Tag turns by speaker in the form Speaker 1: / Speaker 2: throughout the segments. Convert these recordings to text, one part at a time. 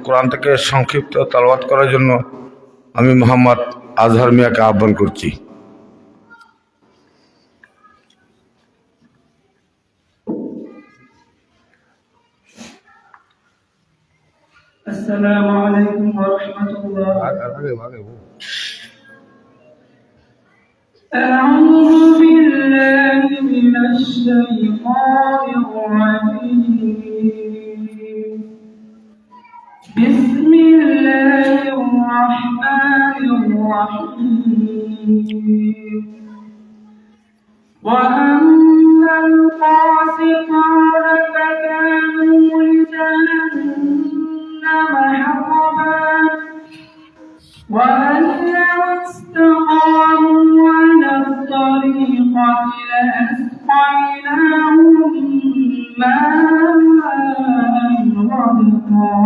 Speaker 1: কোরআন থেকে সংক্ষিপ্ত তালাওয়াত করার জন্য আমি মোহাম্মদ আজহার মিয়াকে আহ্বান করছি।
Speaker 2: السلام عليكم ورحمة الله. أعوذ بالله من الشيطان الرجيم. بسم الله الرحمن الرحيم. وأما القاسطون فكانوا لجهنم حطبا وأن لو استقاموا على الطريقة لأسقيناهم ماء غدقا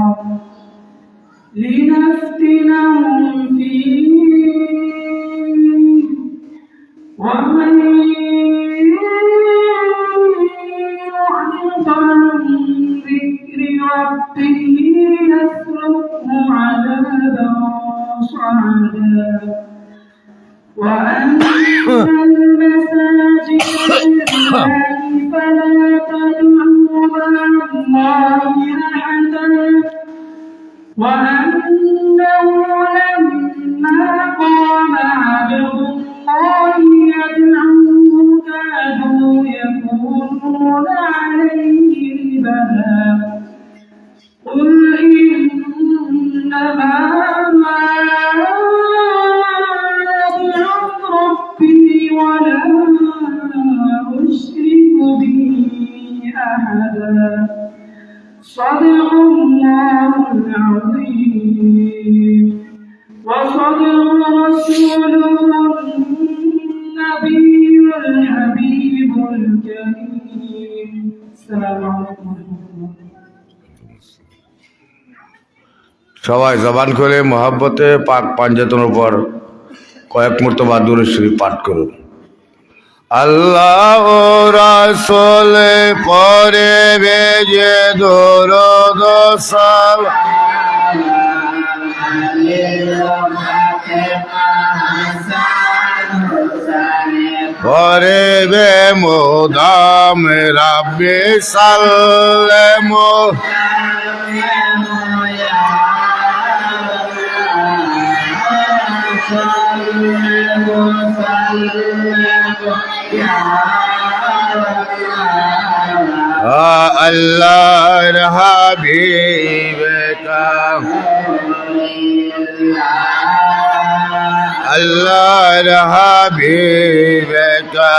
Speaker 2: لنفتنهم فيه ومن يعرض عن ذكر ربه يسلكه عذابا صعدا. وأن المساجد لله فلا تدعوا مع الله أحدا وأنه لما قام عبد الله يدعوه كادوا يكونون عليه لبدا. قل إنما أدعو ربي ولا أشرك به أحدا. صدق الله العظيم وصدق رسوله النبي الحبيب الكريم. السلام عليكم ورحمة الله.
Speaker 1: সবাই জবান খুলে মহব্বতে পাক পাঞ্জাতনের উপর কয়েক মর্তবা দুরূদ শরীফ পাঠ করুন। আল্লাহ রাসূল পরে ভেজে দরুদ সালাম পরে বে মুদাম রাব্বি সাল্লাম আল্লাহর হাবিব কা আল্লাহর হাবিব কা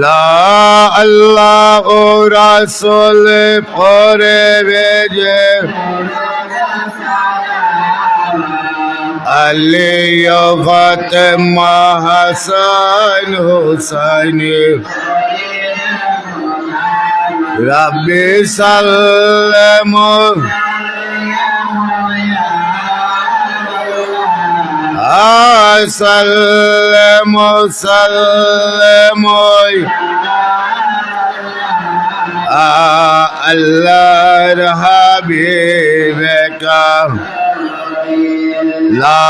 Speaker 1: লা আল্লাহ রাসূল পরে ভেজে আলী ফাতেমা হাসান হুসাইন রাব্বি সাল্লাম সাল্লাম সাল্লাম আল্লাহর হাবিব কা লা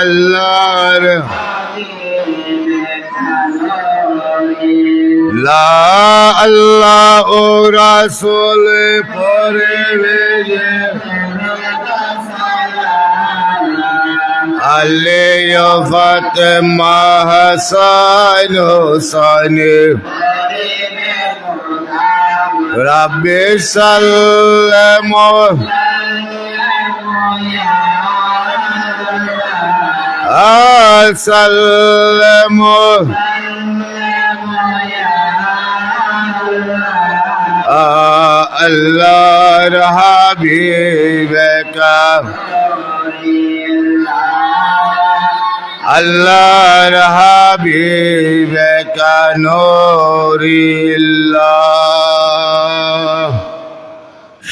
Speaker 1: আল্লাহর লা আল্লাহ রাসূল পরে ভেজে আলী ফাতেমা হাসান হুসাইন রাব্বি সাল্লাম সাল্লাম আল্লাহর হাবিব কা আল্লাহর হাবিব কা নূরিল্লাহ।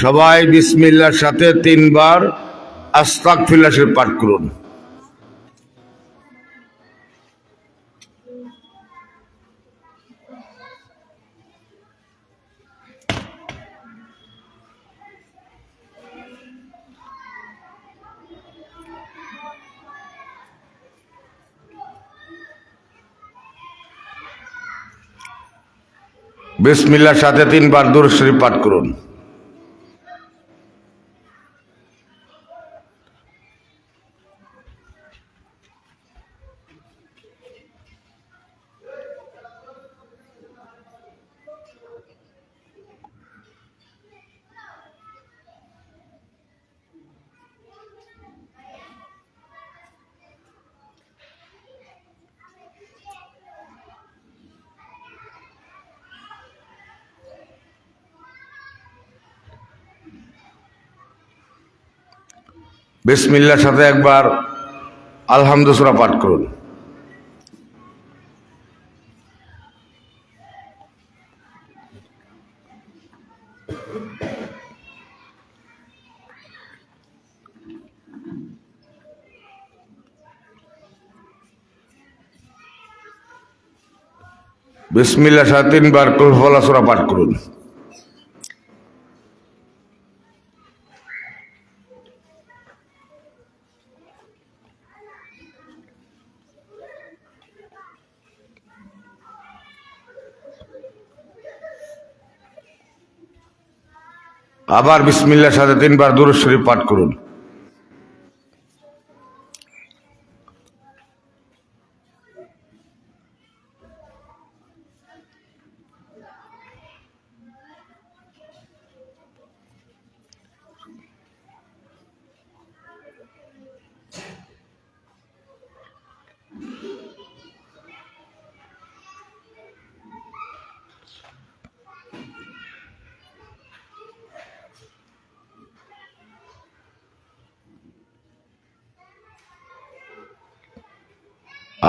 Speaker 1: সবাই বিসমিল্লাহর সাথে তিনবার আস্তাগফিরুল্লাহ শরীফ পাঠ করুন। বিসমিল্লাহর সাথে 3 বার দুরূদ শরীফ পাঠ করুন। বিসমিল্লাহর সাথে একবার আলহামদু সূরা পাঠ করুন। বিসমিল্লাহর সাথে 3 বার কুল হুয়াল্লাহু সূরা পাঠ করুন। আবার বিসমিল্লাহর সাথে 3 বার দুরূদ শরীফ পাঠ করুন।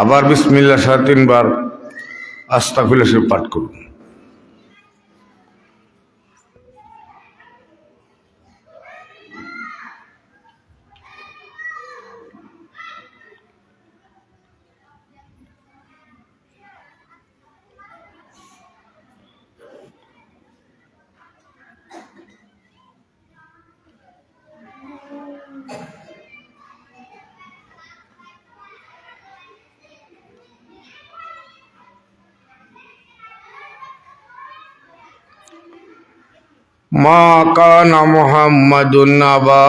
Speaker 1: আবার বিসমিল্লাহর সাথে 3 বার আস্তাগফিরুল্লাহ শরীফ পাঠ করুন। মা কানা মুহাম্মাদুন নাবা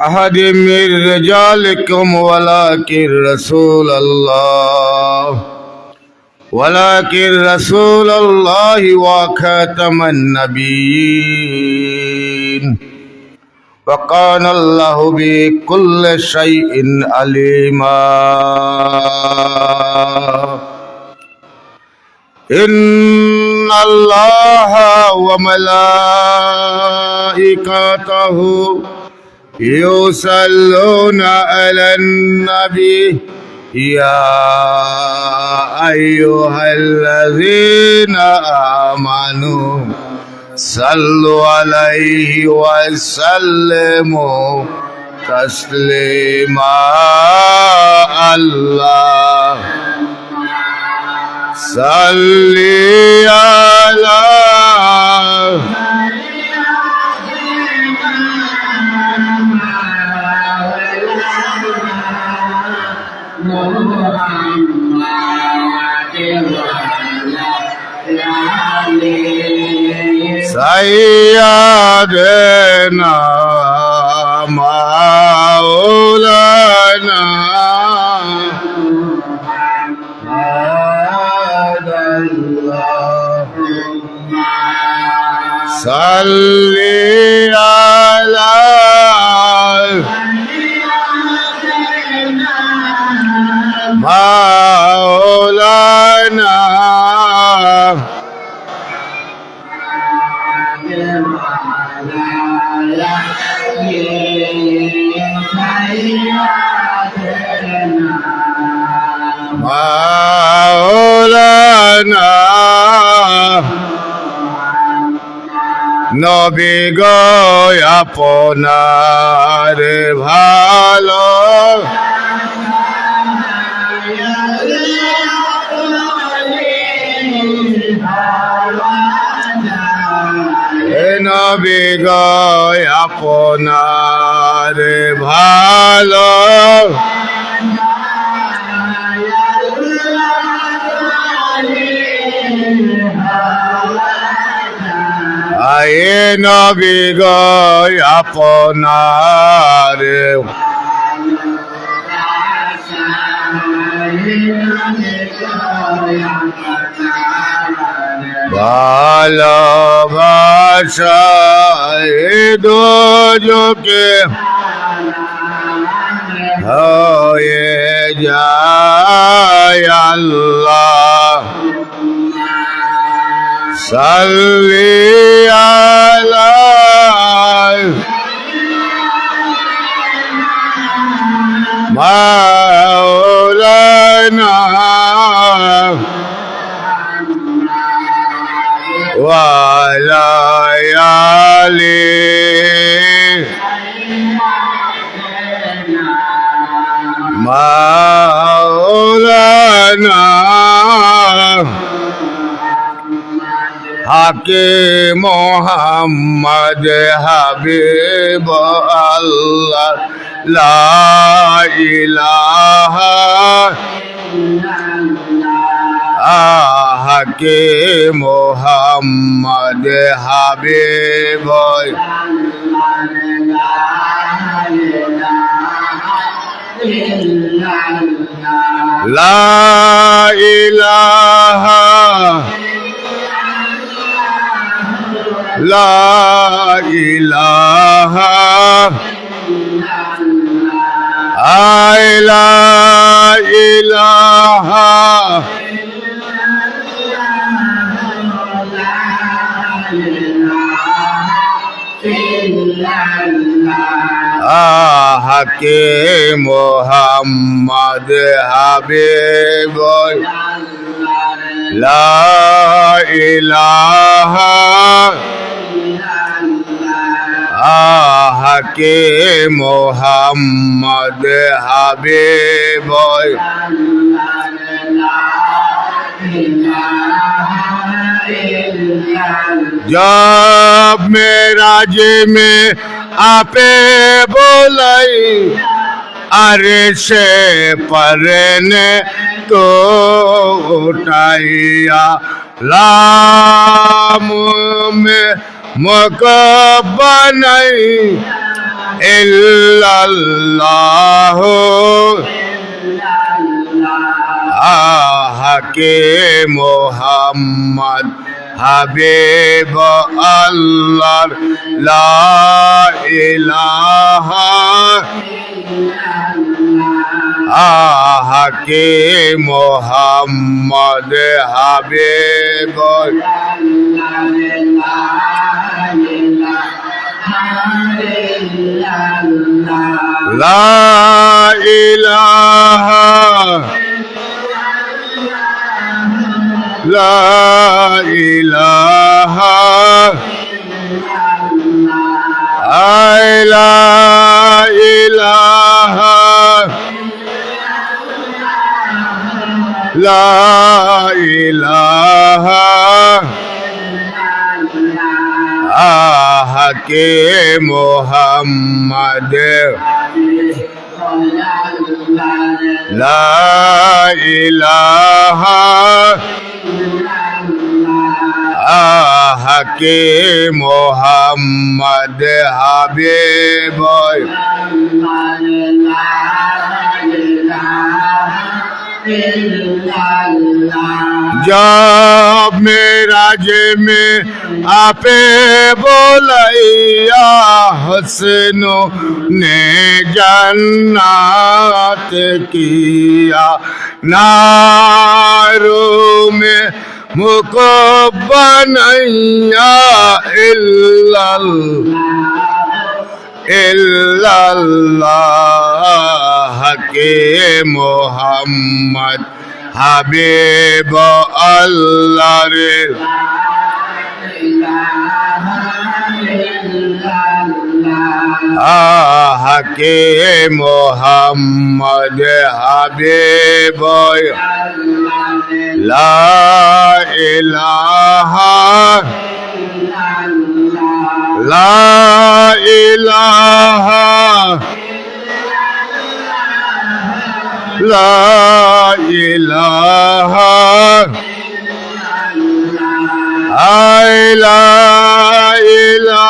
Speaker 1: আহাদিম মির রিজালিকুম ওয়ালাকির রাসূলুল্লাহ ওয়া খাতামান নাবিয়্যিন ওয়া কানা আল্লাহু বিকুল্লি শাইইন আলিমা। إن الله وملائكته يصلون على النبي يا أيها الذين آمنوا صلوا عليه وسلموا تسليما. الله صلي على سيدنا مولانا صلي على مولانا مولانا নবী গো আপনার ভালো নবী গো আপনার ভালো আয়ে নবী গো আপনার ভালোবাসায় দুজকে হয়ে যায় আল্লাহ সাল্লি আলা মাওলানা ওয়া আলা আলিহি মাওলানা হাকে মোহাম্মদ হাবিব আল্লাহ লা ইলাহা হাকে মোহাম্মদ হাবিব লা ইলাহা লা ইলাহা লা ইলাহা হাকে মোহাম্মদ হাবিব লা ইলাহা হাকে মোহাম্মদ হাবিব जब मेराज में आपे बोलाई अर्श पर ने तो उठाया लाम में मुकब्बा नहीं इल्लल्लाह হাকে মোহাম্মদ হাবিব আল্লাহ লা ইলাহা হাকে মোহাম্মদ হাবিব লা ইলাহা লা ইলাহা লা ইলাহা লা ইলাহা হাকে মোহাম্মদ লা ইলাহা হাকে মোহাম্মদ হাবিব जब मेराज में आपे बोलैया हसनो ने जन्नत किया नारो में मुकब्बा नैया इल्लल्लाह के मोहम्मद হাবিব আল্লাহ রে হাকে মোহাম্মদ হাবিব লা ইলাহা লা ইলাহা লা ইলাহা লা ইলাহা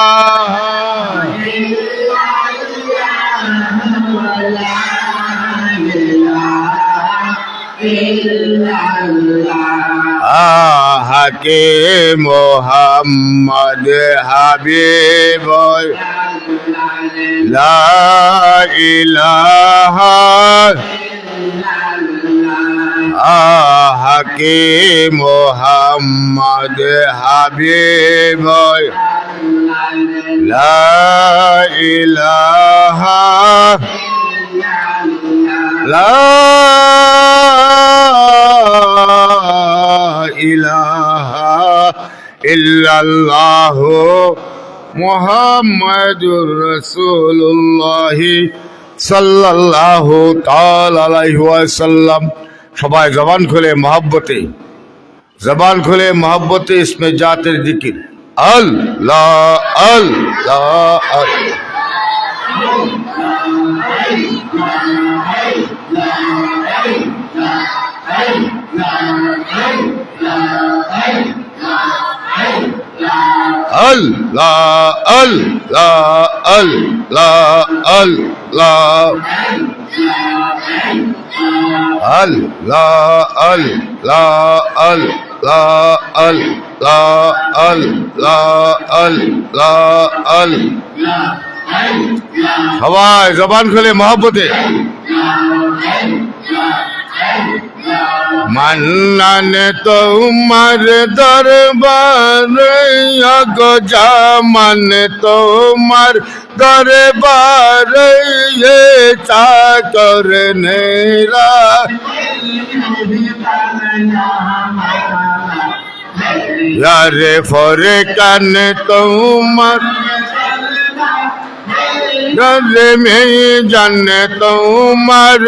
Speaker 1: হাকে মোহাম্মদ হাবিব লা ইলাহা হাকে মোহাম্মদ হাবিব লা ইলাহা লা ইলাহা ইল্লাল্লাহ মুহাম্মাদুর রাসূলুল্লাহ সাল্লাল্লাহু তাআলা আলাইহি ওয়াসাল্লাম। সবাই জবান খুলে মোহাব্বতে ইসমে জাতের জিকির আল্লাহ আল্লাহ আল্লাহ আল্লাহ আল্লাহ আল্লাহ আল্লাহ আল্লাহ আল্লাহ আল্লাহ আল্লাহ আল্লাহ আল্লাহ। সবাই জবান খুলে মোহাব্বতে মান্নান তোমার দরবারে আগো জামান তোমার দরবারে চাকর নেরা यारे फरे कान তোমার गले में जान তোমার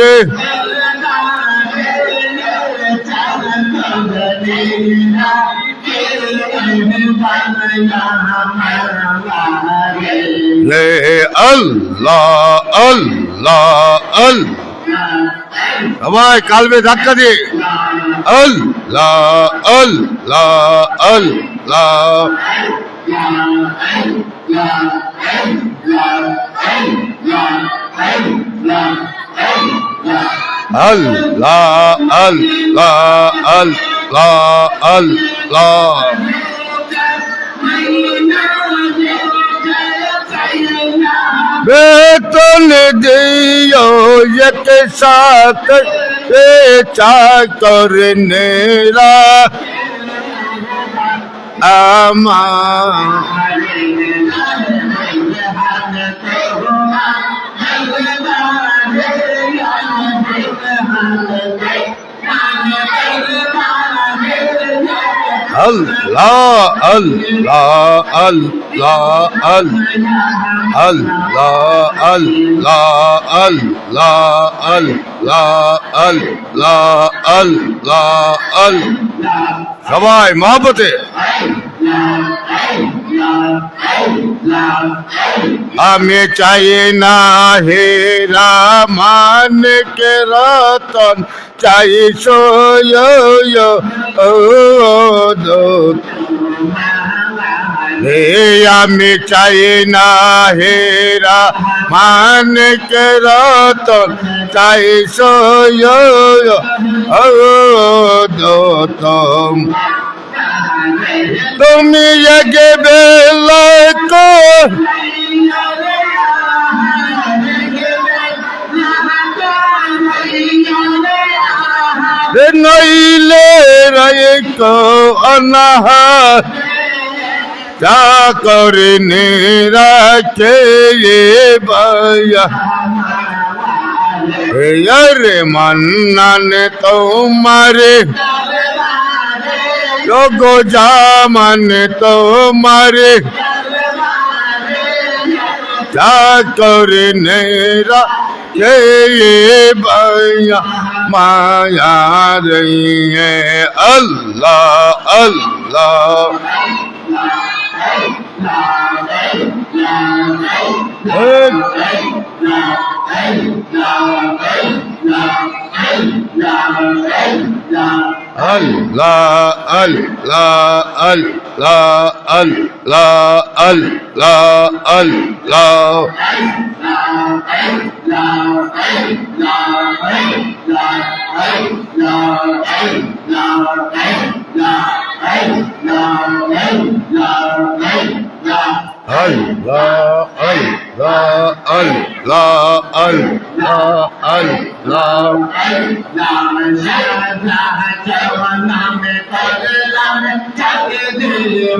Speaker 1: अल्लाह अल्लाह अल्लाह সবাই কালবে ধাক্কা দিয়ে আল্লাহ আল্লাহ আল্লাহ আল্লাহ আল্লাহ আল্লাহ আল্লাহ বেতন দিও এক সাথ চাকর নেরা আমার Allah Allah Allah Allah Allah Allah Allah Allah Allah Allah Allah সবাই মহব্বতে আমি চাই না হেরা মানকে রতন চাই সোয় আমি চাই না হেরা মানকে রতন চাই সোয় তুমি এক বেলা নইলে রায় কো অনাহার চাকর রাখে ভাইয়া রে মান্নান তোমারে যোগো জামান তোমারে চাকর রাখে ভাইয়া माया रही है अल्लाह अल्लाह अल्लाह अल्लाह अल्लाह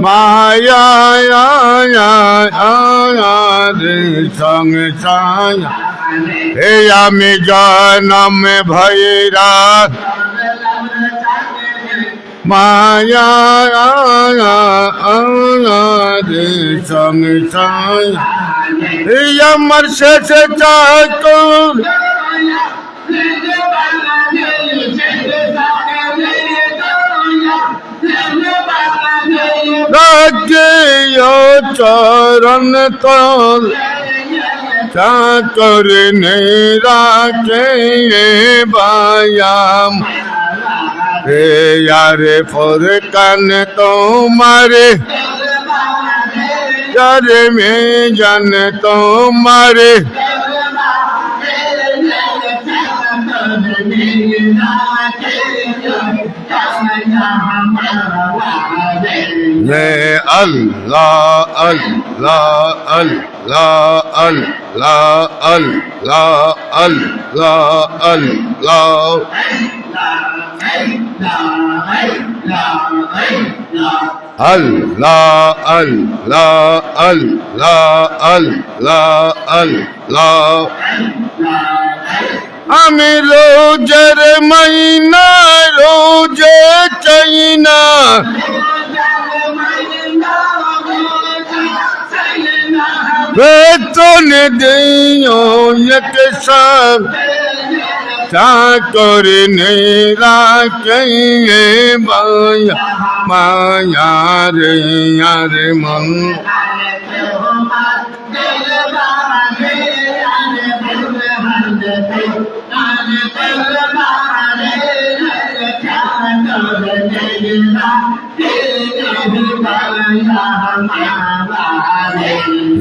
Speaker 1: মায়া সংসার হে আমি জনম ভৈরা মায়া সংসার হে আমার শেষ চাকর রাখিও চরণ তল চাকর নেই রাখে বায়াম হে यारे फुरकान तुम्हारे यारे में जान तुम्हारे ये अल्लाह अल्लाह अल्लाह अल्लाह अल्लाह अल्लाह अल्लाह अल्लाह अल्लाह अल्लाह अल्लाह अल्लाह আমি রোজের মহিনা রোজে চাইনা বেতন দিও এক সব চাকর নেই রাখে বায়া মায়া রে यार मन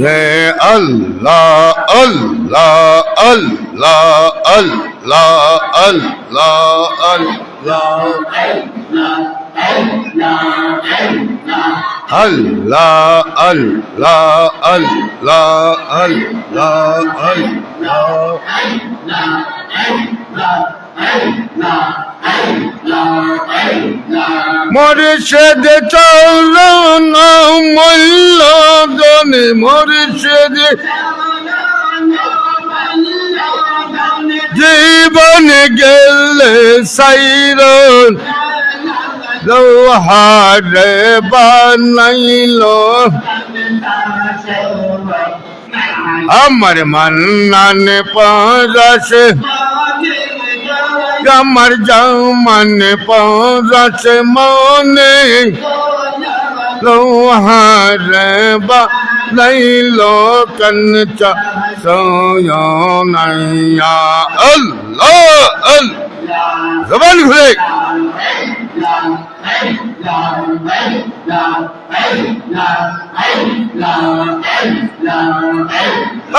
Speaker 1: ये अल्लाह अल्लाह अल्लाह अल्लाह अल्लाह अल्लाह अल्लाह अल्लाह अल्लाह अल्लाह मुर्शिद चरण मोल्ला गन मुर्शिद जीवन गेले साइरन लोहार बनाइलो अमर मन्नन परस अमर जमन परस मने लोहार बनाइलो कंचा सोयो नैया अल्लाह अल्लाह जबान खुले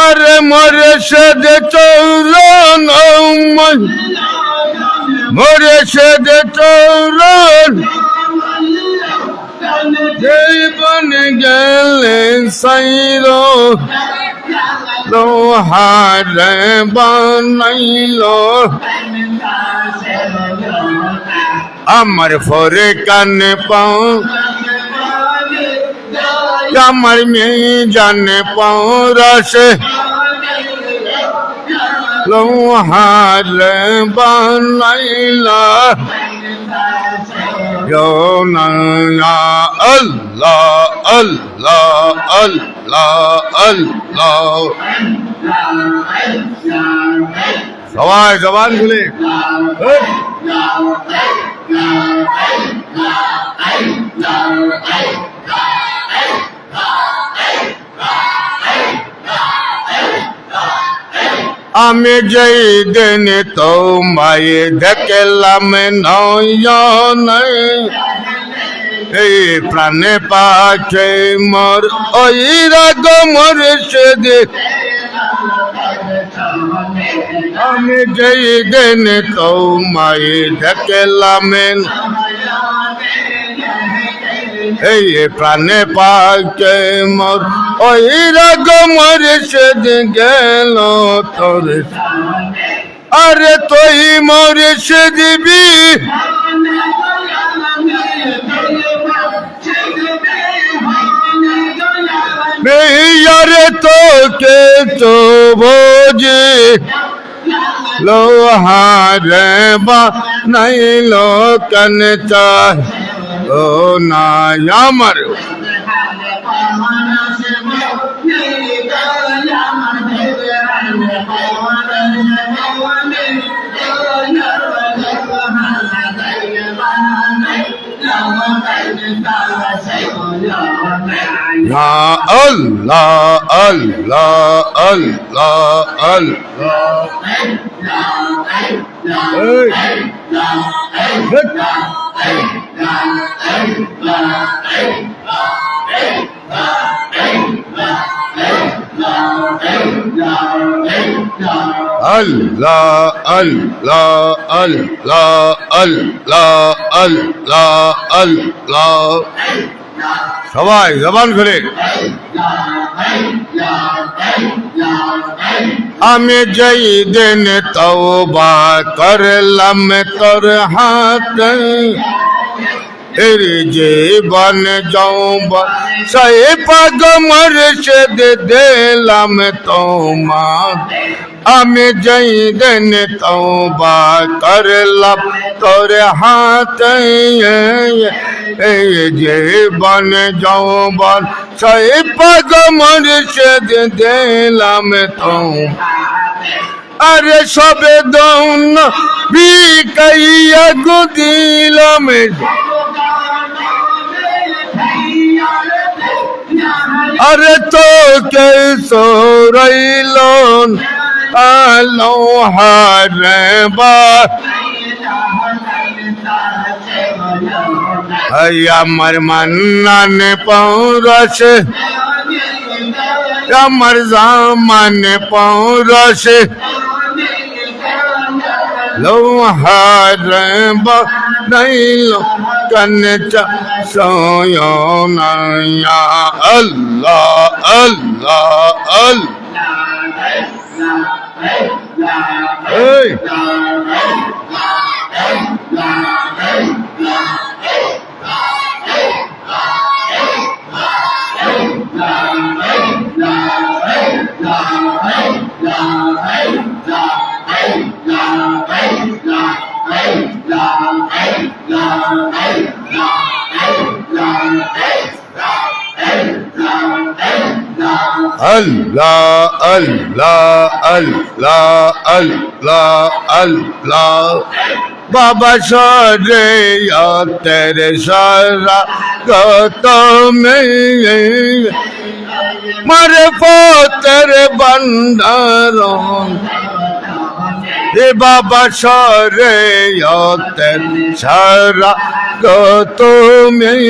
Speaker 1: अरे मुर्शिद चरण मुर्शिद चरण जीवन गेले साइरो लोहार बनाइलो अमर फुरकान पाओ अमर में जान पाओ रस लोहार बनाइला यो नया अल्लाह अल्लाह अल्लाह अल्लाह सवाल जबान खुले আমি যেই দিন তোমায় দেখলাম নয়নে এই প্রাণে পাছে মোর ওই রাগ মুর্শিদ আমি যেই দিন তোমায় দেখলাম এই প্রাণে পাছে মোর ওই রাগ মুর্শিদ গেল তোর আরে তুই মুর্শিদ বি यारे तो के तो बोझे लोहार बा नहीं लो कनचा ओ ना यामर या अल्लाह अल्लाह अल्लाह अल्लाह अल्लाह अल्लाह अल्लाह अल्लाह अल्लाह সবাই জবান করে আমি যেই দিন তওবা করলাম তোর হাতে এর জীবন যৌবন সেই পাগ মুর্শিদ দিলাম তোমার আমি যেই দিন তওবা করলাম তোর হাতে এই জীবন যৌবন সেই পাগ মুর্শিদ দিলাম তোমার আরে সবে দৌন বিকাইয়া গুদিলাম अरे तो के सोरैलोन आलो हारे बा अमर मन्नन पौरस अमर जामन पौरस लोहार बा नहीं लो कनचा सोयो नया अल्लाह अल्लाह अल्लाह अल्लाह अल्लाह अल्लाह अल्लाह बाबा सारे या तेरे सारा गतो में मरे पो तेरे बंदारों हे बाबा सारे या तेरे सारा गतो में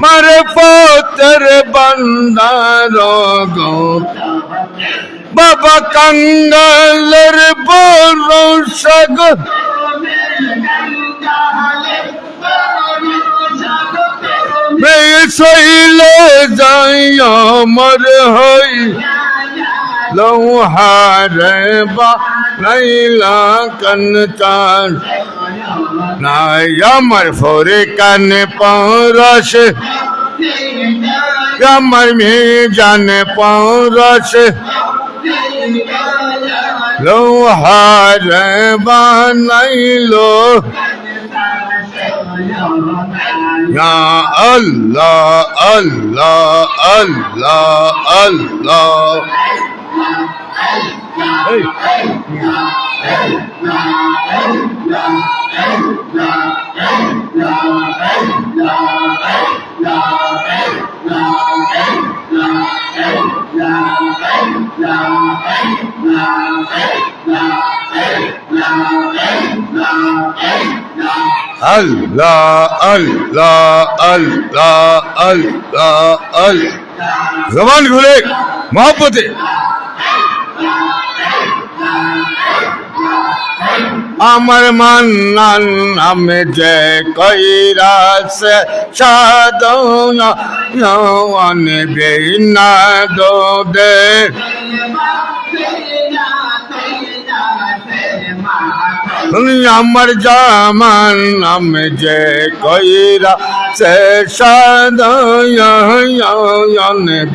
Speaker 1: मरे पो तेरे बंदारों गो बाबा कंगलर बोलो सग मैं सैले जाइया मर होई लोहार बा नैला कनचार नाया मर फोरे कन पौरस कमर में जाने पौरस लोहार बनैलो या अल्लाह अल्लाह अल्लाह अल्लाह अल्लाह अल्लाह अल्लाह अल्लाह अल्लाह जबान खुले मोहब्बत আমার মান্নান নামে যে কইরা সে সাদন বেনা দে আমার জামান নামে যে কইরা সে সাদন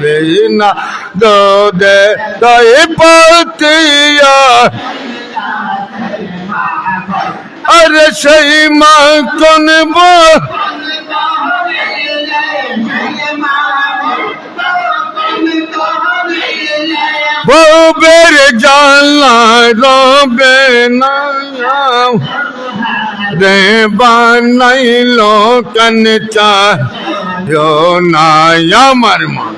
Speaker 1: বেনা দে তাই পতিয়া अरे सही माँ कौन बो वो बेरे जाला रोबे ना रे बनाई लो कनचा यो ना या मरमा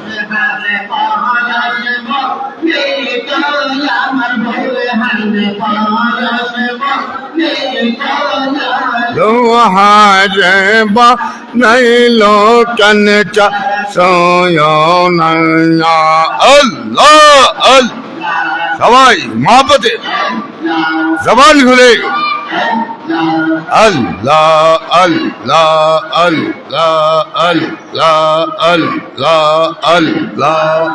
Speaker 1: लोहारे बा नहीं लो कनचा सोयो नया अल्लाह अल्लाह सवाई मोहब्बत जबान खुले अल्लाह अल्लाह अल्लाह अल्लाह अल्लाह अल्लाह अल्लाह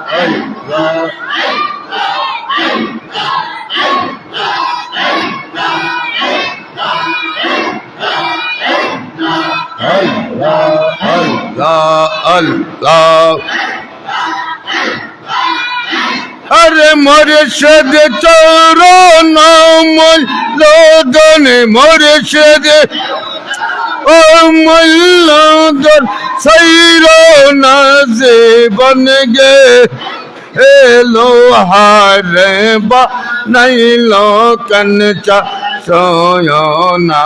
Speaker 1: अल्लाह अरे मुर्शिद चोरो नाम लोदन मुर्शिद ओ मुल्लादर सैरो नाज़े बन गए ए लोहारे बा नहीं लो कनचा सोयो ना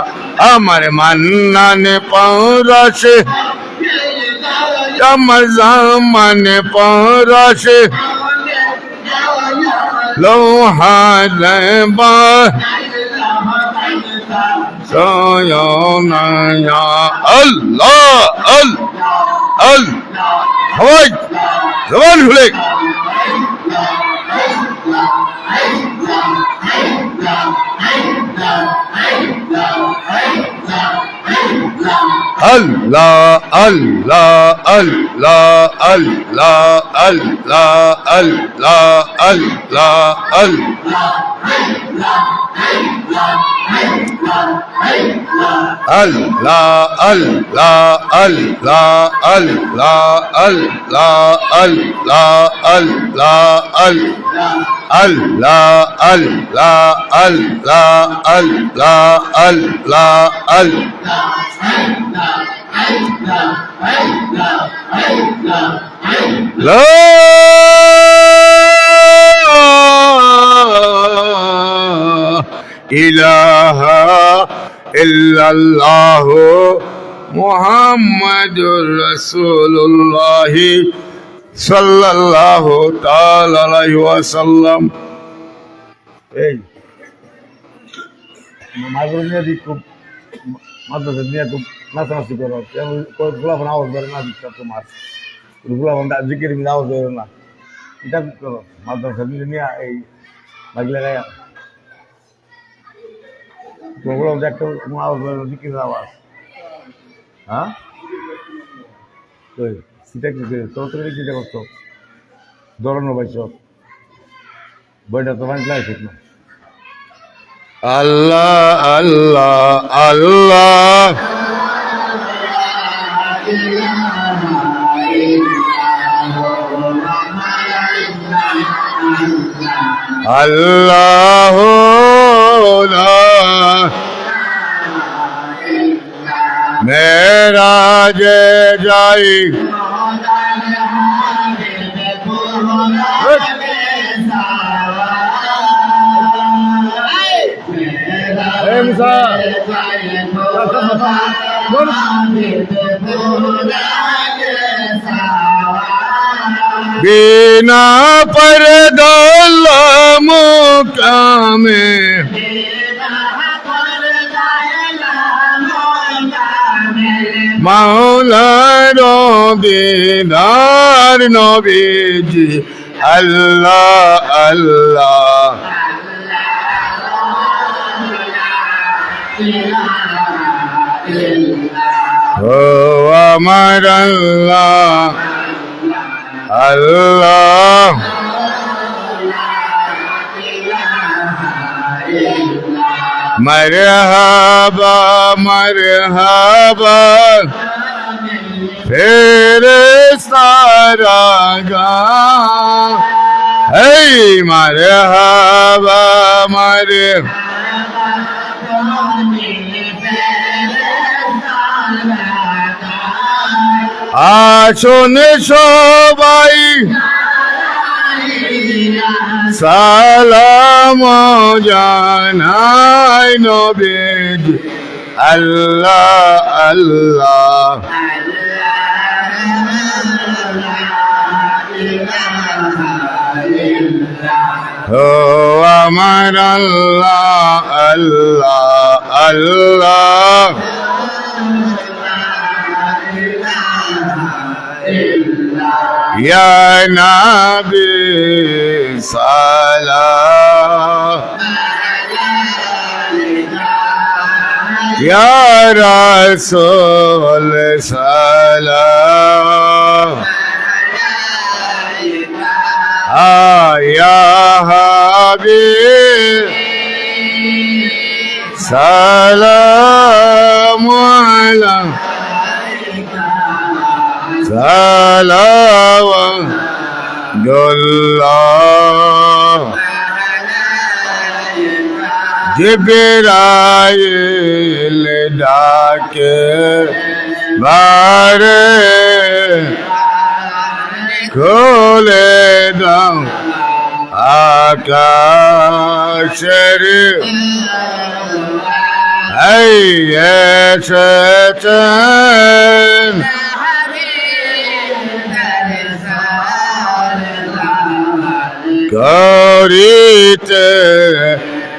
Speaker 1: আমার মান্নানে পৌরসে আমার জামানে পৌরসে লোহারে বা সোয়না আল্লাহ আল্লাহ আল্লাহ সবাই জবান খুলে Allah Allah Allah Allah Allah Allah Allah Allah Allah Allah Allah Allah Allah Allah Allah Allah Allah Allah Allah La ilaha illallah Muhammadur Rasulullah sallallahu ta'ala alaihi wasallam. Hey, মাগুর নিয়ে দি খুব মাদ্রাসা নিয়ে খুব নাচানাচি করো গোলাপান আওয়াজ ধরে না দিচ্ছ তোমার গোলাপান জিকির আওয়াজ ধরে না এটা করো মাদ্রাসা নিয়ে এই বাগলা গায়া ওগুলো একটা আওয়াজ ধরে জিকির আওয়াজ হ্যাঁ সেটা কি তোর তুমি চিন্তা করছো ধরনো পাইছ বইটা তো মানে ঠিক না আল্লাহ আল্লাহ আল্লাহ আল্লাহ মেরাজে যাই बिना पर्दा मुकामे
Speaker 3: মাওলার দিদার নবীজি আল্লাহ আল্লাহ ও আমার আল্লাহ আল্লাহ মরহবা মরহবা ফেরেশতারা গা এই মরহবা মরহবা আসুন সবাই সালাম জানাই নবীজি আল্লাহ আল্লাহ ও আমার আল্লাহ আল্লাহ আল্লাহ ইয়া নবী সালাম ইয়া রাসূল সালাম ইয়া হাবিব সালাম আলাইকা সালাওয়াতুল্লাহ জিবরাইল ডাকে বারে খুলে দাও আকাশের এই এসেছেন করিতে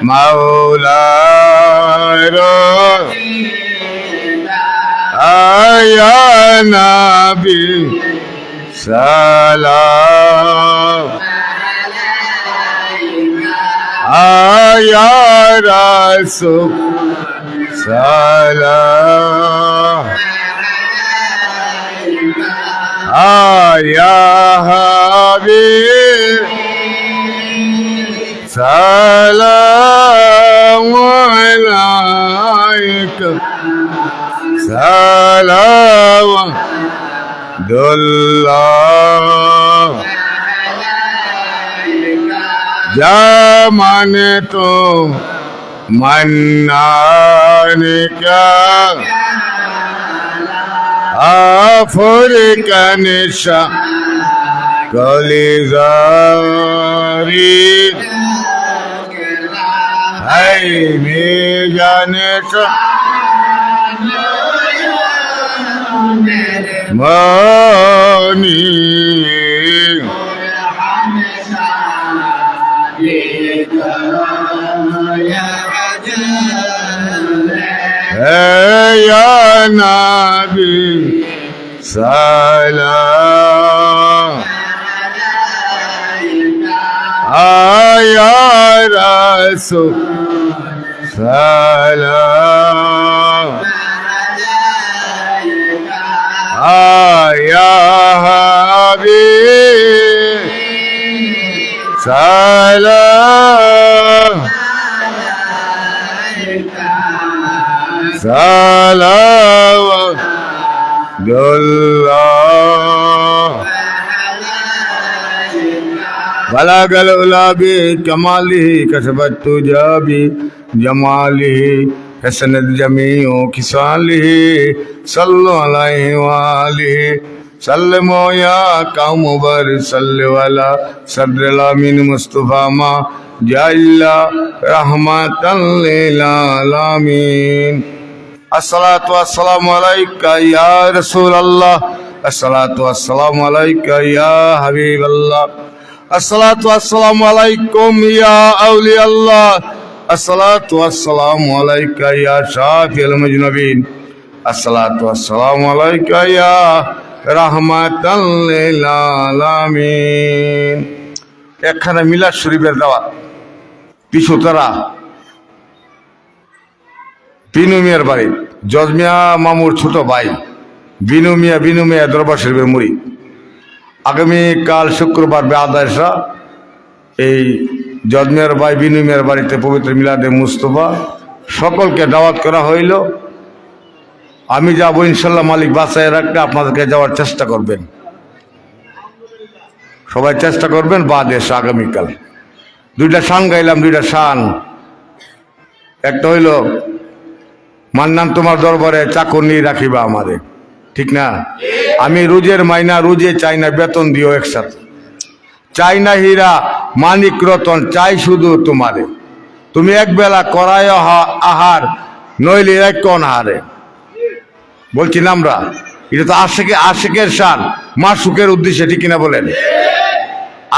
Speaker 3: মাওলার আয়া নবী সালাম আয়া রাসূল সালাম আয়া হাবিব সালাম আলাইকা সালাওয়াতুল্লাহ জামানে তো মন্নান কা আফরিকান শাহ কলিজারি হাই মেজানে মনি ইয়া নবী সালাম আয়া রাসূল সালাম আয়া হাবিব সালাম সালাওয়াতুল্লাহ বলাগল উলাবি কমালিহি কসবত জাবি জমালিহি হসনত জমিউ খিসালিহি সাল্লু আলাইহি ওয়ালিহি সাল্লামু ইয়া কওম বার সাল্লু আলা সদরুল আমিন মুস্তাফা মা জাল্লা রাহমাতাল লিল আলামিন আসসালাতু ওয়াসসালামু আলাইকা ইয়া রাসূলুল্লাহ আসসালাতু ওয়াসসালামু আলাইকা ইয়া হাবিবাল্লাহ আসসালাতু ওয়াসসালামু আলাইকুম ইয়া আউলিয়াল্লাহ আসসালাতু ওয়াসসালামু আলাইকা ইয়া শাফিউল মুজনিবিন আসসালাতু ওয়াসসালামু আলাইকা ইয়া রাহমাতাল লিল আলামিন। একখানা মিলাদ শরীফের দাওয়াত পিছুতারা বিনু মিয়ার বাড়ি, জজ মিয়া মামুর ছোট ভাই বিনু মিয়া দরবার শরীফের মুরিদ। আগামীকাল শুক্রবার বেআদায়সা এই জজ মিয়ার ভাই বিনু মিয়ার বাড়িতে পবিত্র মিলাদে মুস্তফা সকলকে দাওয়াত করা হইল। আমি যাবো ইনশাল্লাহ, মালিক বাঁচায় রাখলে আপনাদেরকে যাওয়ার চেষ্টা করবেন, সবাই চেষ্টা করবেন। বাদ এসে আগামীকাল 2টা শান গাইলাম, 2টা শান। একটা হইল মান্নান তোমার দরবারে চাকরি রাখিবা আমারে, ঠিক না? আমি রোজের মাইনা রোজে চাই না, বেতন দিও একসাথে। চাই না হীরা মানিক রতন, চাই শুধু তোমারে। তুমি একবেলা করায় আহার, নইলে এক অনাহারে। বলছি না আমরা, এটা তো আশিকের শান, মাসুকের উদ্দেশ্যে, ঠিক কিনা বলেন?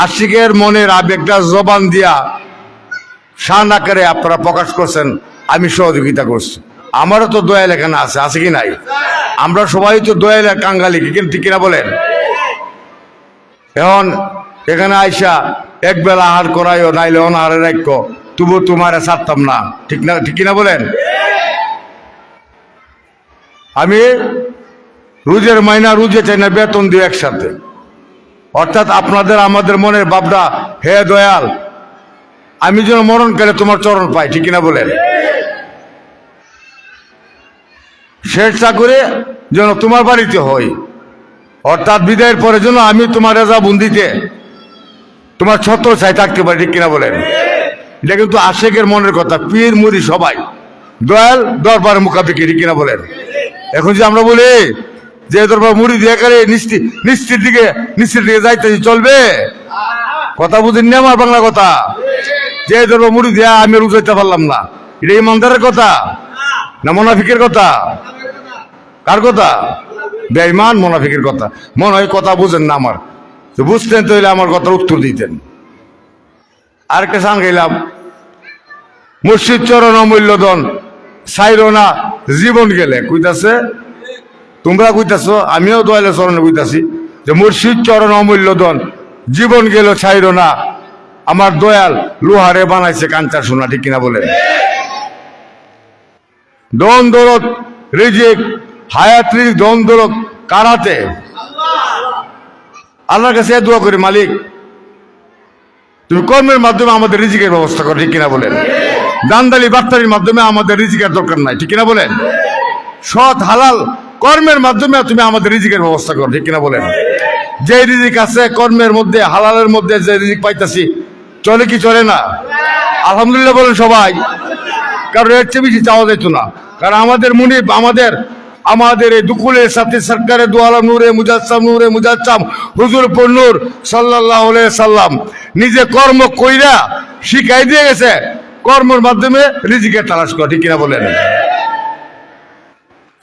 Speaker 3: আশিকের মনের আবেগটা জবান দিয়া শান আকারে আপনারা প্রকাশ করছেন, আমি সহযোগিতা করছি। আমারও তো দয়াল এখানে আছে কি নাই? আমরা সবাই তো দয়ালের কাঙ্গালি, ঠিক কিনা বলেন? এখন এখানে আইসা একবেলা আহার করাইও, নাইলে অনাহারে রাখো, তবু তোমারে ছাড়তাম না, ঠিক না? ঠিক কিনা বলেন? আমি রোজের মাইনা রোজে চাই না, বেতন দিও একসাথে। অর্থাৎ আপনাদের আমাদের মনের ভাবনা, হে দয়াল আমি যেন মরণকালে তোমার চরণ পাই, ঠিক কিনা বলেন? চেষ্টা করে যেন তোমার বাড়িতে হই, অর্থাৎ বিদায়ের পরে যেন আমি তোমার রেজা বন্দিতে তোমার ছত্র ছায় থাকতে পারি, ঠিক কিনা বলেন? এটা কিন্তু আশেকের মনের কথা। পীর মুরি সবাই দয়াল দরবার মুখাপিকি, ঠিক কিনা বলেন? এখন যে আমরা বলি যে দরবার মুড়ি দিয়ে করে নিশ্চিত দিকে যাইতে চলবে, কথা বুঝেননি আমার বাংলা কথা? যে দরবার মুড়ি দেয়া আমি রুজাইতে পারলাম না, এটা ইমানদারের কথা না মুনাফিকের কথা? কার কথা? বেঈমান মুনাফিকের কথা। মনে হয় কথা বুঝেন না আমার, তো বুঝতেন তো আমার কথার উত্তর দিতেন। আরেকটা সান গাইলাম, মুর্শিদ চরণ অমূল্যধন সাইরো না জীবন গেলে। কইতাছে তোমরা কইতাছো, আমিও দয়ালের চরণে কইতাছি যে মুর্শিদ চরণ অমূল্যধন জীবন গেল ছাইরো না, আমার দয়াল লোহারে বানাইছে কাঞ্চা সোনা, ঠিক কিনা বলেন? দন দৌলত রিজিক হায়াত রিজিক দন দৌলত কারাতে আল্লাহর কাছে দোয়া করি, মালিক তুমি কর্মের মাধ্যমে আমাদের রিজিকের ব্যবস্থা করো, ঠিক কিনা বলেন? দান্দালি বার্তারির মাধ্যমে আমাদের রিজিকের দরকার নাই, ঠিক কিনা বলেন? সৎ হালাল কর্মের মাধ্যমে তুমি আমাদের রিজিকের ব্যবস্থা করো, ঠিক কিনা বলেন? যে রিজিক আছে কর্মের মধ্যে, হালালের মধ্যে যে রিজিক পাইতাছি, চলে কি চলে না? আলহামদুলিল্লাহ বলেন সবাই। কারণ এর চেয়ে বেশি চাওয়া যেত না। কারণ আমাদের মুনিব আমাদের এই দুকুলের সাথে সরকারে দোয়ালা নূরে মুজাচ্ছাম হুজুর নূর সাল্লাল্লাহু আলাইহি সাল্লাম নিজে কর্ম কইরা শিখাই দিয়ে গেছে, কর্মের মাধ্যমে রিজিকের তালাশ করা, ঠিক কিনা বলেন?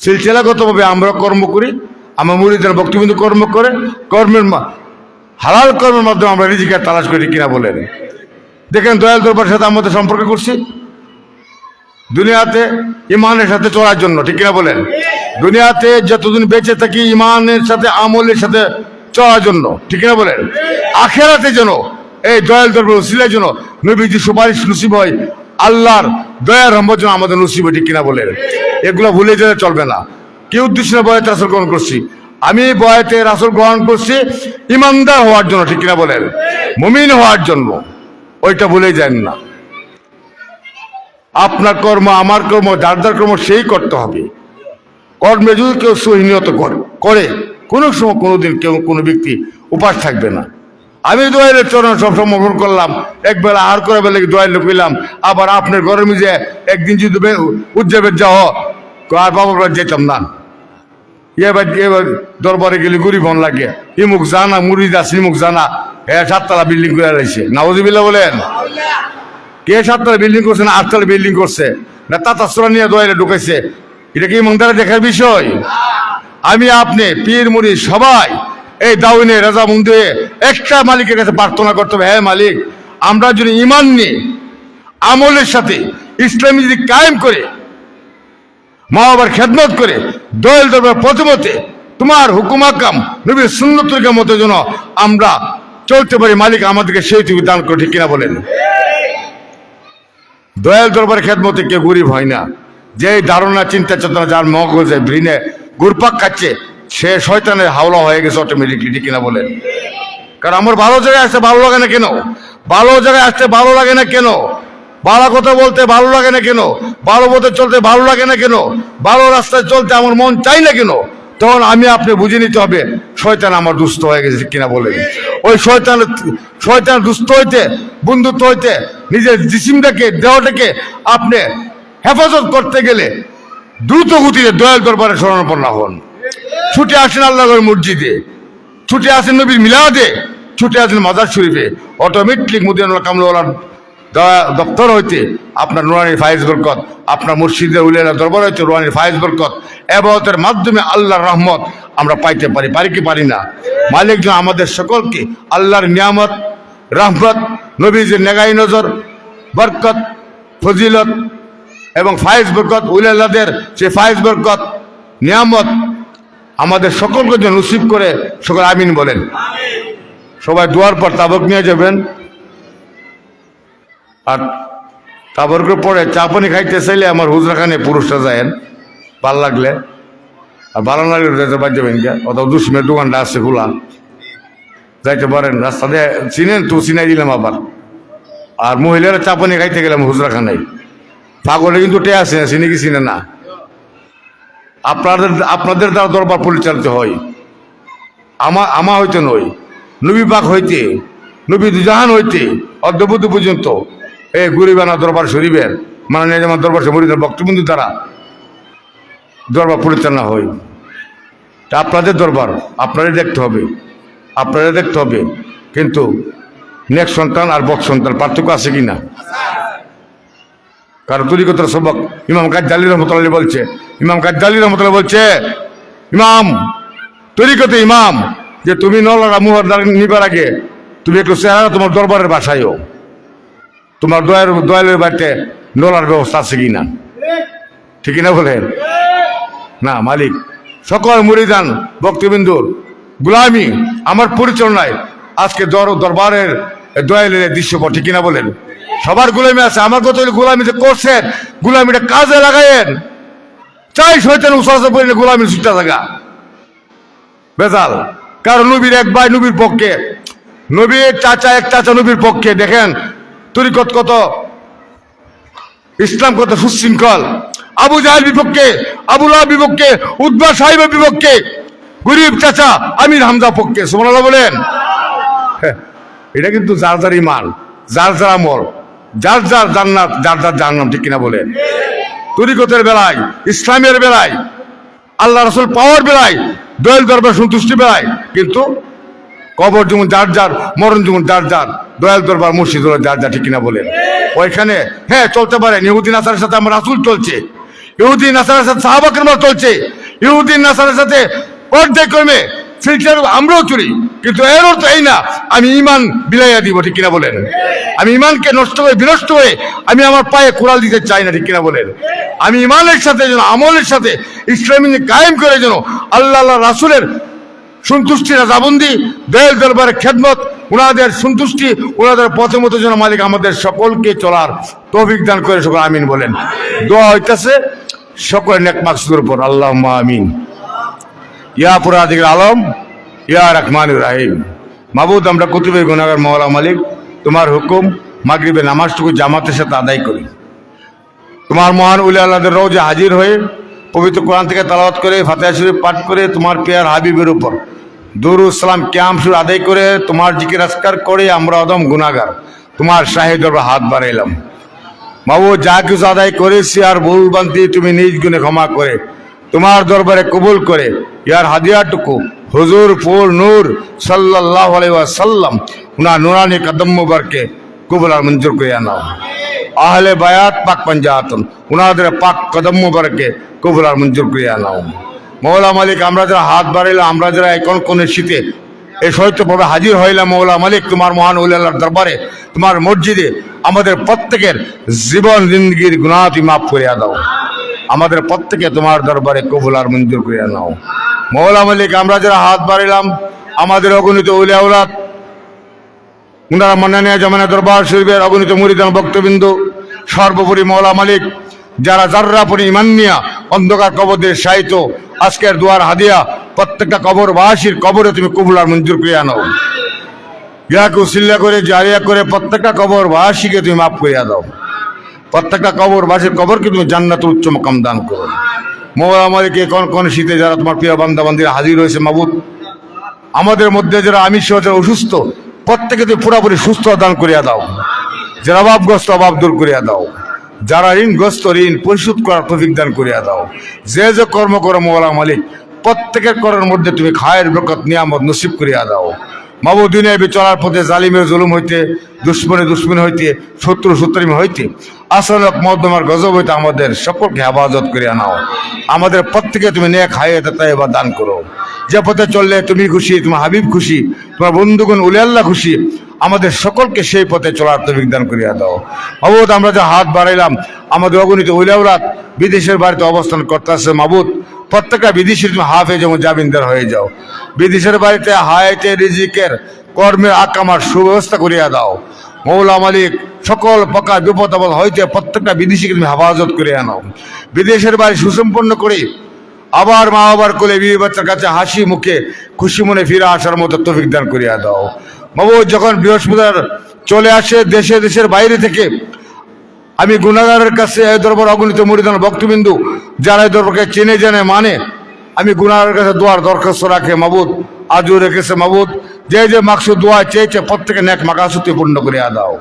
Speaker 3: সিলসিলাগতভাবে আমরা কর্ম করি, আমার মুরিদের বক্তব্য কর্ম করে, হালাল কর্মের মাধ্যমে আমরা রিজিকের তালাশ করি, ঠিক কিনা বলেন? দেখেন দয়াল দরবারের সাথে আমাদের সম্পর্ক করছি দুনিয়াতে ইমানের সাথে চলার জন্য, ঠিক কিনা বলেন? দুনিয়াতে যতদিন বেঁচে থাকি ইমানের সাথে আমলের সাথে চলার জন্য, ঠিক কিনা বলেন? আখেরাতে যেন এই দয়াল দরবার উসিলার জন্য নবীজি সুপারিশ নসিব হয়, আল্লাহর দয়ার রহমত যেন আমাদের নসিব হয়, ঠিক কিনা বলেন? এগুলো ভুলে যেতে চলবে না। কি উদ্দেশ্যে বয়াতে রাসূল গ্রহণ করছি? আমি বয়াতে রাসূল গ্রহণ করছি ইমানদার হওয়ার জন্য, ঠিক কিনা বলেন? মুমিন হওয়ার জন্য, ওইটা ভুলে যান না। আপনার কর্ম আমার কর্ম যার কর্ম সেই করতে হবে। কর্মে যদি কেউ সহিনিয়ত করে কোনো সময় কোনোদিন কেউ কোনো ব্যক্তি উপাস থাকবে না। আমি দোয়াইলের চরণ সব সমর্পণ করলাম, একবেলা আহার করে বেলা দোয়াইলে কইলাম, আবার আপনার ঘরে মিজে একদিন যদি উজ্জাবের যাও আর বাবা যেতাম না, এবার দরবারে গেলে গরিব হন লাগে, ইমুক জানা মুড়িদ আছে ইমুক জানা, হ্যাঁ 7তলা বিল্ডিং করে লাইছে, নাউজুবিল্লাহ বলেন। কে 7তলা বিল্ডিং করছে না 8তলা বিল্ডিং করছে না তাতাসরা নিয়ে দোয়াইলে ঢুকাইছে, এটা কি ইমানদারে দেখার বিষয়? আমি আপনি পীর মুড়ি সবাই এই দাউনে রাজামন্দি একটা মালিকের কাছে প্রার্থনা করতে হবে, হ্যাঁ মালিক আমরা যদি ইমান নিয়ে আমলের সাথে ইসলামী যদি কায়েম করে মা বাবার খেদমত করে দয়াল দরবার প্রথমতে তোমার হুকুম আকাম নবীর সুন্নত তরিকার মতো যেন আমরা চলতে পারি, মালিক আমাদেরকে সেই তুমি দান করো, ঠিক কিনা বলেন? দয়াল দরবার খেদমতে কেউ গরিব হয় না। যে ধারণা চিন্তা চেতনা যার মগজে ব্রেনে ঘুরপাক খাচ্ছে সে শয়তানের হাওলা হয়ে গেছে অটোমেটিকলি, ঠিক কিনা বলেন? কারণ আমার ভালো জায়গায় আসতে ভালো লাগে না কেন? ভালো জায়গায় আসতে ভালো লাগে না কেন? ভালো কথা বলতে ভালো লাগে না কেন? ভালো পথে চলতে ভালো লাগে না কেন? ভালো রাস্তায় চলতে আমার মন চাই না কেন? তখন আমি আপনি বুঝে নিতে হবে শয়তান আমার দুস্থ হয়ে গেছে, ঠিক কিনা বলেন? ওই শয়তান দুস্থ হইতে, বন্ধুত্ব হইতে নিজের জিসিমটাকে দেহটাকে আপনি হেফাজত করতে গেলে দ্রুত গতিতে দয়াল দরবারে শরণাপন্ন হন। ছুটে আসেন আল্লাহর মসজিদে, ছুটে আসেন নবীর মিলাদে, ছুটে আসেন মাজার শরীফে। অটোমেটিক মুদিয়ানুল কামলওয়ালার দপ্তর হইতে আপনার নুরানি ফায়েজ বরকত, আপনার মুর্শিদের উলিয়ার দরবার হইতে নুরানি ফায়েজ বরকত ইবাদতের মাধ্যমে আল্লাহর রহমত আমরা পাইতে পারি। পারি কি পারি না? মালিক যেন আমাদের সকলকে আল্লাহর নিয়ামত, রহমত, নবীজির নেগাই নজর, বরকত, ফজিলত এবং ফায়েজ বরকত, উলিয়াদের সে ফায়েজ বরকত নিয়ামত আমাদের সকলকে যেন নসিব করে। সকল আমিন বলেন। সবাই দোয়ার পর তাবক নিয়ে যাবেন, আর তাবরকের পরে চা পানি খাইতে চাইলে আমার হুজরাখানে পুরুষরা যায়, ভাল লাগলে। আর ভালো লাগলে বাদ যাবেন কে, অত দুশ্মের দোকানটা আছে খোলা, যাইতে পারেন। রাস্তা দিয়ে চিনেন তো, চিনাই দিলাম আবার। আর মহিলারা চা পানি খাইতে গেলাম হুজরাখানায়, পাগলে কিন্তু টে আছে, চিনে কি চিনে না। আপনাদের দ্বারা দরবার পরিচালিত হয়, আমা হইতে নয়, নবী পাক হইতে, নবী দুজাহান হইতে অদ্যবধ পর্যন্ত এই গরিবানা দরবার শরীফের মাননীয় জামান দরবার শরীফের বক্তবন্ধু দ্বারা দরবার পরিচালনা হয়। তা আপনাদের দরবার আপনারাই দেখতে হবে, আপনারা দেখতে হবে। কিন্তু নেক্সট সন্তান আর বক সন্তান পার্থক্য আছে কি না? কারণ তরিকতের সবক ইমাম গাজ্জালী রহমতুল্লাহ বলছে, ইমাম গাজ্জালী রহমতুল্লাহ বলছে, ইমাম তরিকতে ইমাম যে তুমি নলারা মুহর নিবার আগে তুমি একটু চেহারা তোমার দরবারের বাসায়ও, তোমার দয়ালের বাড়িতে নলার ব্যবস্থা আছে কিনা, ঠিক না বলেন? না, মালিক সকল মুরিদান ভক্তবিন্দুর গুলামি আমার পরিচালনায় আজকে দরবারের দয়ালের দৃশ্যপট, ঠিক কিনা বলেন? সবার গোলামি আছে, আমার কথা গোলামি যে করছেন গোলামিটা কাজে লাগাইয়েন। চাই শয়তান উসাসে পড়লে গোলামির সুটা জায়গা বেজাল। কারণ নবীর এক ভাই নবীর পক্ষে, নবীর চাচা এক চাচা নবীর পক্ষে। দেখেন তরিকত কত, ইসলাম কত সুশৃঙ্খল। আবু জাহেল বিপক্ষে, আবু লাহাব বিপক্ষে, উতবা সাহেবের বিপক্ষে, গরিব চাচা আমির হামজা পক্ষে। সুবহানাল্লাহ বলেন। এটা কিন্তু যার যার ইমান, যার যার আমল, যার যার জান্নাত, যার যার জাহান্নাম, ঠিক কিনা বলেন? তরিকতের বেলায়, ইসলামের বেলায়, আল্লাহ রাসূল পাওয়ার বেলায়, দয়াল দরবার সন্তুষ্টি বেলায়, কিন্তু কবর যেমন যার যার, মরণ যেমন যার যার, দয়াল দরবার মুর্শিদ যার যার, ঠিক কিনা বলেন? ওইখানে হ্যাঁ চলতে পারেন। ইহুদি নাসারের সাথে আমার রাসূল চলছে, ইহুদি নাসারের সাথে সাহাবা কেরাম চলছে, ইহুদি নাসারের সাথে পর্যায়ক্রমে ফিল্টার আমরাও চলি। কিন্তু এর অর্থ এই না আমি ইমান বিলাইয়া দিব, ঠিক কিনা বলেন? আমি ইমানকে নষ্ট করে বিনষ্ট হয়ে আমি আমার পায়ে কোরাল দিতে চাই না, ঠিক কিনা বলেন? আমি ইমানের সাথে যেন, আমলের সাথে ইসলামী কায়েম করে যেন আল্লাহ রাসূলের সন্তুষ্টি, রাজাবন্দি, দয়াল দরবারের খেদমত, ওনাদের সন্তুষ্টি, ওনাদের পথে মতো যেন মালিক আমাদের সকলকে চলার তৌফিক দান করে। সকল আমিন বলেন। দোয়া হইতেছে সকলের নেক মাকসুদের উপর। আল্লাহুম্মা আমিন। ইয়া পুরাদিক আলম, ইয়া রহমানুর রহিম। মাবুদ, আমরা কুতুবে গুনাহগার মওলা মালিক, তোমার হুকুম মাগরিবের নামাজটুকু জামাতের সাথে আদায় করি। তোমার মহান উলি আল্লাহদের রওজা হাজির হয়ে পবিত্র কোরআন থেকে তেলাওয়াত করে, ফাতিহা শরীফ পাঠ করে, তোমার পেয়ার হাবিবের উপর দুরূদ সালাম কিয়াম সুর আদায় করে, তোমার জিকির আজকার করে আমরা অদম গুনাহগার তোমার শাহিদ দরবারে হাত বাড়াইলাম। মাবুদ, যা কিছু আদায় করেছি আর ভুল ভ্রান্তি তুমি নিজ গুণে ক্ষমা করে তোমার দরবারে কবুল করে ইয়ার হাদিয়াটুকু হুজুর ফুল নূর সাল্লাল্লাহু আলাইহি ওয়াসাল্লাম উনার নুরানি কদম মুবারকে কবুল আর মঞ্জুর করে নাও। আহলে বায়াত পাক পঞ্জাতন উনাদের পাক কদম মুবারকে কবুল আর মঞ্জুর করে নাও। মওলা মালিক, আমরা যারা হাত বাড়াইলাম, আমরা যারা এখন কোন শীতে এই সহিতভাবে হাজির হইলাম, মওলা মালিক তোমার মহান ওলি আল্লাহর দরবারে, তোমার মসজিদে আমাদের প্রত্যেকের জীবন জিন্দগির গুনাহ তুমি মাফ করে দাও। আমাদের প্রত্যেকে তোমার দরবারে কবুল আর মঞ্জুর করিয়া নাও। মওলা মালিক, আমরা যারা হাত বাড়াইলাম, আমাদের অগণিত উলিয়া আওলাদ, উনারা মাননীয় জামানা দরবার শরীফের অগণিত মুরিদান ভক্তবৃন্দ, সর্বোপরি মওলা মালিক যারা জাররাপনি ইমান নিয়া অন্ধকার কবরদের সাহিত্য আজকের দুয়ার হাদিয়া, প্রত্যেকটা কবরবাসীর কবরে তুমি কবুল আর মঞ্জুর করিয়া নাও। ইয়াকে উসিল্লা করে জারিয়া করে প্রত্যেকটা কবরবাসীকে তুমি মাফ করিয়া দাও। প্রত্যেকটা কবরবাসীর কবরকে তুমি জান্নাতুল উচ্চ মাকাম দান করো। মওলা মালিক, কোন শীতে যারা তোমার প্রিয় বান্দা বান্দিরা হাজির হয়েছে মাবুদ, আমাদের মধ্যে যারা আমিষ যারা অসুস্থ, প্রত্যেকে তুমি পুরাপুরি সুস্থ দান করিয়া দাও। যারা অভাবগ্রস্ত অভাব দূর করিয়া দাও। যারা ঋণগ্রস্ত ঋণ পরিশোধ করার তৌফিক দান করিয়া দাও। যে যে কর্ম করো মওলা মালিক, প্রত্যেকের কর্মের মধ্যে তুমি খায়ের বরকত নিয়ামত নসিব করিয়া দাও। মাবুদ, দুনিয়ায় চলার পথে জালিমের জুলুম হইতে, দুশ্মন হইতে, শত্রু শত্রুমি হইতে, আসানক মধ্যমার গজব হইতে আমাদের সকলকে হেফাজত করিয়া নাও। আমাদের প্রত্যেকে তুমি নেক হায়াত তাইয়্যিবা দান করো। যে পথে চললে তুমি খুশি, তোমার হাবিব খুশি, তোমার বন্ধুগণ উলিয়া আল্লাহ খুশি, আমাদের সকলকে সেই পথে চলার তৌফিক দান করিয়া দাও। মাবুদ, আমরা যে হাত বাড়াইলাম, আমাদের অগণিত উলিয়া আওলাদ বিদেশের বাড়িতে অবস্থান করতেছে মাবুদ, প্রত্যেকটা বিদেশি তুমি হাফেজ এবং জামিনদার হয়ে যাও। বিদেশের বাড়িতে হায়াতে রিজিকের কর্মের আকামার সুব্যবস্থা করিয়া দাও। মওলা মালিক, সকল প্রকার বিপদ আপদ হইতে প্রত্যেকটা বিদেশিকে তুমি হেফাজত করিয়া নাও। বিদেশের বাড়ি সুসম্পন্ন করে আবার মা বাবার কোলে বিবি বাচ্চার কাছে হাসি মুখে খুশি মনে ফিরে আসার মতো তৌফিক দান করিয়া দাও। মাবুদ, যখন বৃহস্পতিবার চলে আসে দেশের বাইরে থেকে, আমি গুনাহগারের কাছে এই দরবার অগণিত মুরিদান ভক্তবিন্দু যারা এই দরবারকে চেনে জানে মানে, আমি গুনাহগারের কাছে দোয়ার দরখাস্ত রাখে মাবুদ, আজও রেখেছে মাবুদ। যে যে মাকসুদ দোয়া চেয়েছে প্রত্যেকে নেক মাকাসুদে পূর্ণ করিয়া দাও।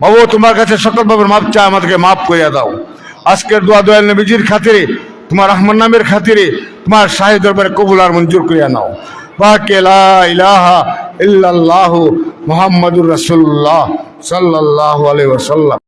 Speaker 3: মাবুদ, তোমার কাছে সকলভাবে মাপ চাই, আমাদেরকে মাফ করিয়া দাও। আজকের দোয়া দয়াল নবীজির খাতিরে, তোমার রহমান নামের খাতিরে, তোমার শাহী দরবারে কবুল আর মঞ্জুর করিয়া নাও। বাকে লা ইলাহা ইল্লাল্লাহু মুহাম্মাদুর রাসূলুল্লাহ সাল্লাল্লাহু আলাইহি ওয়াসাল্লাম।